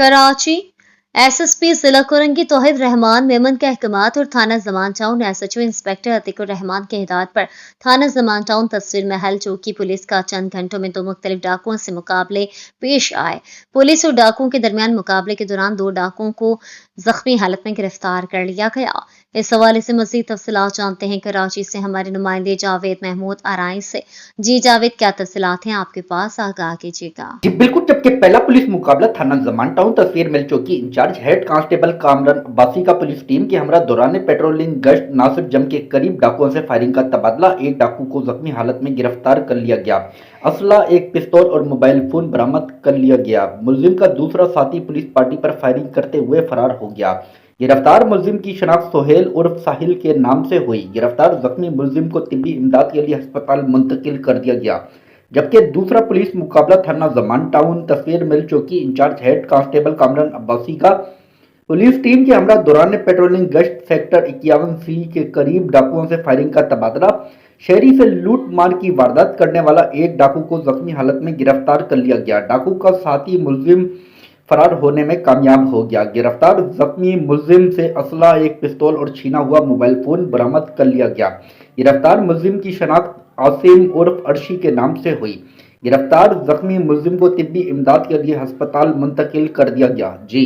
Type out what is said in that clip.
Karachi SSP जिला कुरंगी तौहीद रहमान मेमन के अहकामात और थाना Zaman town SHO inspector Atiqur Rahman के हिदायत पर थाना जमान टाउन तस्वीर महल चौकी पुलिस का चंद घंटों में दो मुख्तलिफ डाकुओं से मुकाबले पेश आए। पुलिस और डाकुओं के दरमियान मुकाबले के दौरान दो डाकुओं को जख्मी हालत में गिरफ्तार कर लिया गया। इस हवाले से मजीद तफसीलात जानते हैं कराची से हमारे नुमाइंदे जावेद महमूद आराई से। जी जावेद, क्या तफसीलात हैं आपके पास, आगाह कीजिएगा। जी बिल्कुल, जबकि पहला पुलिस मुकाबला थाना जमान टाउन तस्वीर मिल चौकी incharge head constable Kamran Abbasi का पुलिस टीम के हमरा दौरान पेट्रोलिंग गश्त नासिर जम के करीब डाकुओं से फायरिंग का तबादला। एक डाकू को जख्मी हालत में गिरफ्तार कर लिया गया। असला, एक पिस्तौल और मोबाइल फोन बरामद कर लिया गया। मुलजिम का दूसरा साथी पुलिस पार्टी पर फायरिंग करते हुए फरार हो गया। गिरफ्तार मुलजिम की शनाख्त सोहेल उर्फ साहिल के नाम से हुई। गिरफ्तार जख्मी मुलजिम को तिब्बी इमदाद के लिए अस्पताल मुंतकिल कर दिया गया। जबकि दूसरा पुलिस मुकाबला थाना जमान टाउन तस्वीर मिल चौकी incharge head constable Kamran Abbasi का पुलिस टीम के हमरा दौरान पेट्रोलिंग गश्त सेक्टर 51C के करीब डाकुओं से फायरिंग का तबादला। शहरी से लूट मार की वारदात करने वाला एक डाकू को जख्मी हालत में गिरफ्तार कर लिया गया। डाकू का साथी मुलजिम फरार होने में कामयाब हो गया। गिरफ्तार जख्मी मुलजिम से असला, एक पिस्तौल और छीना हुआ मोबाइल फोन बरामद कर लिया गया। गिरफ्तार मुलजिम की शनाख्त आसिम उर्फ अर्शी के नाम से हुई। गिरफ्तार जख्मी मुलजिम को तिब्बी इमदाद के लिए अस्पताल मुंतकिल कर दिया गया। जी।